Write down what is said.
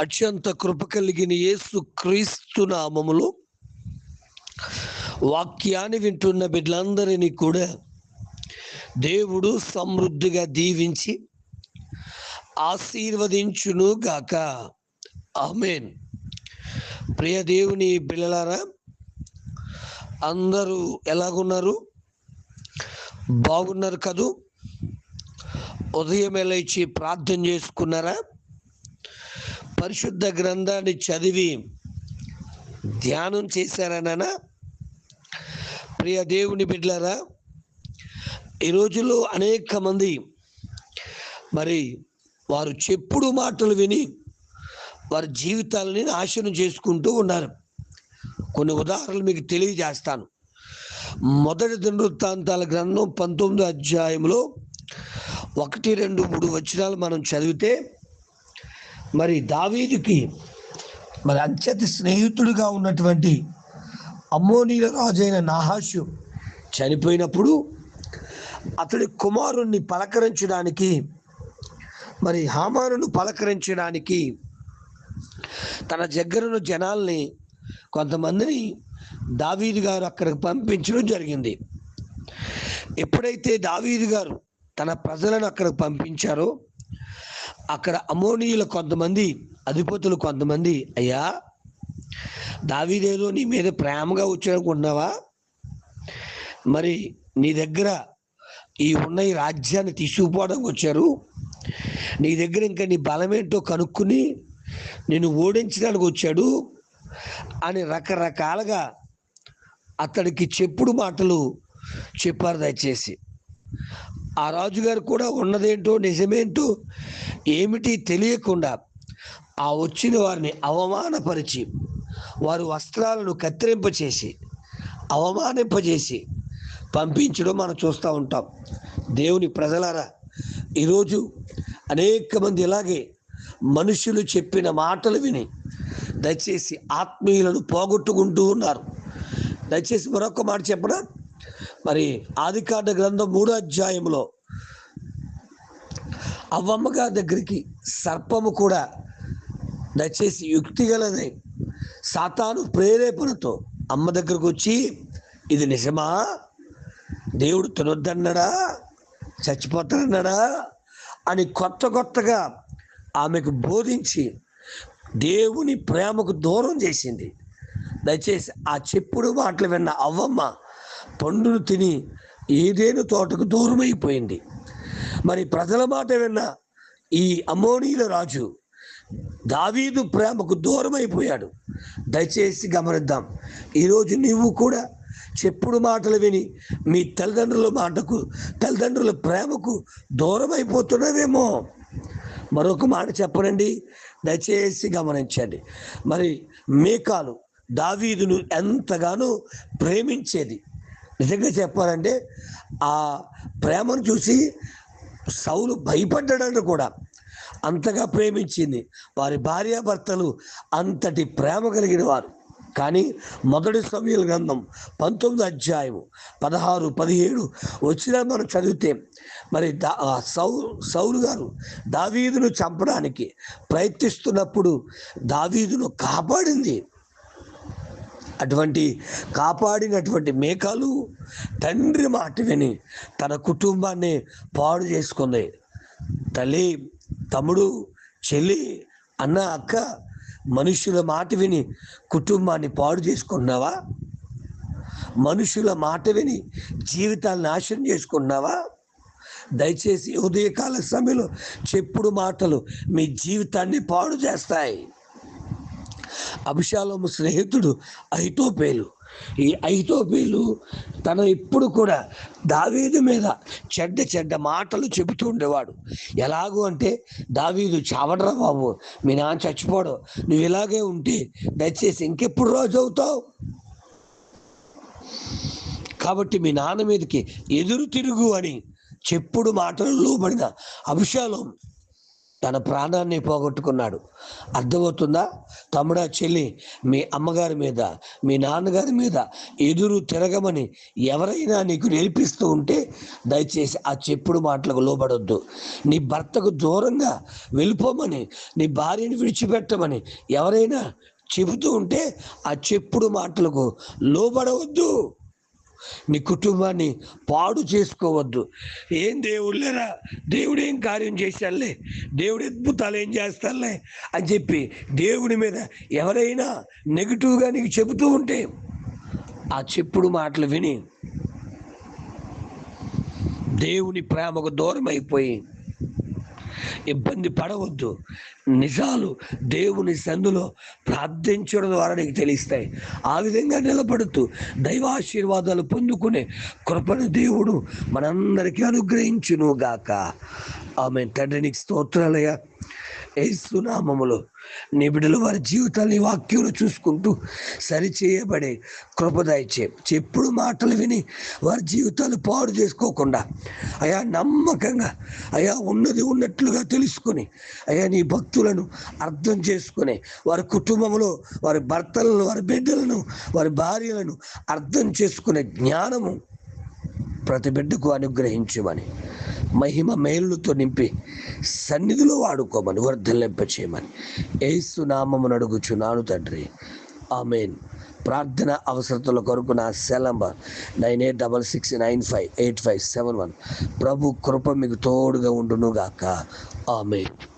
అత్యంత కృప కలిగిన యేసు క్రీస్తు నామములో వాక్యాన్ని వింటున్న బిడ్డలందరినీ కూడా దేవుడు సమృద్ధిగా దీవించి ఆశీర్వదించును గాక. ఆమేన్. ప్రియ దేవుని బిడ్డలారా, అందరూ ఎలాగున్నారు? బాగున్నారు కదూ? ఉదయం లేచి ప్రార్థన చేసుకున్నారా? పరిశుద్ధ గ్రంథాన్ని చదివి ధ్యానం చేశారనా? ప్రియ దేవుని బిడ్డలారా, ఈ రోజుల్లో అనేక మంది వారు చెప్పుడు మాటలు విని వారి జీవితాలని నాశనం చేసుకుంటూ ఉన్నారు. కొన్ని ఉదాహరణలు మీకు తెలియజేస్తాను. మొదటి దినవృత్తాంతాల గ్రంథం 19వ అధ్యాయంలో 1, 2, 3 వచనాలు మనం చదివితే, దావీదుకి అత్యంత స్నేహితుడిగా ఉన్నటువంటి అమ్మోనీయుల రాజైన నాహాషు చనిపోయినప్పుడు అతడి కుమారుణ్ణి పలకరించడానికి హామానును పలకరించడానికి తన దగ్గరున్న జనాల్ని కొంతమందిని దావీదు గారు అక్కడికి పంపించడం జరిగింది. ఎప్పుడైతే దావీదు గారు తన ప్రజలను అక్కడికి పంపించారో, అక్కడ అమ్మోనీయుల కొంతమంది అధిపతులు కొంతమంది, అయ్యా, దావీదేదో నీ మీద ప్రేమగా వచ్చాడనుకుంటున్నావా? నీ దగ్గర ఈ రాజ్యాన్ని తీసుకుపోవడానికి వచ్చారు. నీ దగ్గర ఇంకా నీ బలమేంటో కనుక్కుని నేను ఓడించడానికి వచ్చాడు అని రకరకాలుగా అతడికి చెప్పుడు మాటలు చెప్పారు. దయచేసి ఆ రాజుగారు కూడా ఉన్నదేంటో నిజమేంటో ఏమిటి తెలియకుండా ఆ వచ్చిన వారిని అవమానపరిచి వారి వస్త్రాలను కత్తిరింపచేసి అవమానింపజేసి పంపించడం మనం చూస్తూ ఉంటాం. దేవుని ప్రజలారా, ఈరోజు అనేక మంది ఇలాగే మనుషులు చెప్పిన మాటలు విని దయచేసి ఆత్మీయులను పోగొట్టుకుంటూ ఉన్నారు. దయచేసి మరొక మాట చెప్పనా? ఆదికాండ గ్రంథం 3వ అధ్యాయంలో అవ్వమ్మ గారి దగ్గరికి సర్పము కూడా దయచేసి యుక్తి గలదై సాతాను ప్రేరేపణతో అమ్మ దగ్గరకు వచ్చి, ఇది నిజమా? దేవుడు తినొద్దన్నాడా? చచ్చిపోతానన్నాడా? అని కొత్తగా ఆమెకు బోధించి దేవుని ప్రేమకు దూరం చేసింది. దయచేసి ఆ చెప్పుడు మాటలు విన్న అవ్వమ్మ పండును తిని ఏదేను తోటకు దూరం అయిపోయింది. ప్రజల మాట విన్న ఈ అమ్మోనీయుల రాజు దావీదు ప్రేమకు దూరం అయిపోయాడు. దయచేసి గమనిద్దాం. ఈరోజు నీవు కూడా చెప్పుడు మాటలు విని మీ తల్లిదండ్రుల ప్రేమకు దూరం అయిపోతున్నావేమో. మరొక మాట చెప్పనండి, దయచేసి గమనించండి. మీకాలు దావీదును ఎంతగానో ప్రేమించేది. నిజంగా చెప్పాలంటే ఆ ప్రేమను చూసి సౌలు భయపడ్డాడని కూడా, అంతగా ప్రేమించింది. వారి భార్యాభర్తలు అంతటి ప్రేమ కలిగిన వారు. కానీ మొదటి సమూయేలు గ్రంథం 19వ అధ్యాయం 16, 17 వచ్చినా మనం చదివితే సౌలు గారు దావీదును చంపడానికి ప్రయత్నిస్తున్నప్పుడు దావీదును కాపాడింది. కాపాడినటువంటి మీకాలు తండ్రి మాట విని తన కుటుంబాన్ని పాడు చేసుకుంది. తల్లి, తమ్ముడు, చెల్లి, అన్న, అక్క, మనుషుల మాట విని కుటుంబాన్ని పాడు చేసుకున్నావా? మనుషుల మాట విని జీవితాన్ని నాశనం చేసుకున్నావా? దయచేసి ఉదయకాల సమయంలో చెప్పుడు మాటలు మీ జీవితాన్ని పాడు చేస్తాయి. అబషాలోము స్నేహితుడు అహీతోపెలు. ఈ అహీతోపెలు తను ఎప్పుడు కూడా దావీదు మీద చెడ్డ మాటలు చెబుతూ ఉండేవాడు. ఎలాగూ అంటే, దావీదు చావడరా బాబు, మీ నాన్న చచ్చిపోడు, నువ్వు ఇలాగే ఉంటే దయచేసి ఇంకెప్పుడు రోజు అవుతావు, కాబట్టి మీ నాన్న మీదకి ఎదురు తిరుగు అని చెప్పుడు మాటలు లోబడిన అబషాలోము తన ప్రాణాన్ని పోగొట్టుకున్నాడు. అర్థమవుతుందా? తమ్ముడా, చెల్లి, మీ అమ్మగారి మీద, మీ నాన్నగారి మీద ఎదురు తిరగమని ఎవరైనా నీకు నేర్పిస్తూ ఉంటే దయచేసి ఆ చెప్పుడు మాటలకు లోబడొద్దు. నీ భర్తకు దూరంగా వెళ్ళిపోమని, నీ భార్యని విడిచిపెట్టమని ఎవరైనా చెబుతూ ఉంటే ఆ చెప్పుడు మాటలకు లోబడవద్దు. నీ కుటుంబాన్ని పాడు చేసుకోవద్దు. ఏం దేవుళ్ళేరా, దేవుడు ఏం కార్యం చేశాడులే, దేవుడు అద్భుతాలు ఏం చేస్తాడులే అని చెప్పి దేవుడి మీద ఎవరైనా నెగిటివ్గా నీకు చెబుతూ ఉంటే ఆ చెప్పుడు మాటలు విని దేవుని ప్రేమకు దూరం అయిపోయి ఇబ్బంది పడవద్దు. నిజాలు దేవుని సందులో ప్రార్థించడం ద్వారా నీకు తెలుస్తాయి. ఆ విధంగా నిలబడుతూ దైవాశీర్వాదాలు పొందుకునే కృపను దేవుడు మనందరికీ అనుగ్రహించును గాక. ఆమేన్. తండ్రి, నీకు స్తోత్రాలయ్యా. యేసు నామములో నీ బిడ్డలు వారి జీవితాన్ని వాక్యంలో చూసుకుంటూ సరిచేయబడే కృప దయచే. చెప్పుడు మాటలు విని వారి జీవితాలు పాడు చేసుకోకుండా అయా నమ్మకంగా అయా ఉన్నది ఉన్నట్లుగా తెలుసుకొని అయా నీ భక్తులను అర్థం చేసుకుని వారి కుటుంబంలో వారి భర్తలను, వారి బిడ్డలను, వారి భార్యలను అర్థం చేసుకునే జ్ఞానము ప్రతి బిడ్డకు అనుగ్రహించమని, మహిమ మేలుతో నింపి సన్నిధిలో వాడుకోమని, వర్ధలింప చేయమని యేసు నామమున అడుగుచున్నాను తండ్రి. ఆమేన్. ప్రార్థన అవసరతల కొరకు నా సెల్ నంబర్ 9866958571. ప్రభు కృప మీకు తోడుగా ఉండును గాక. ఆమేన్.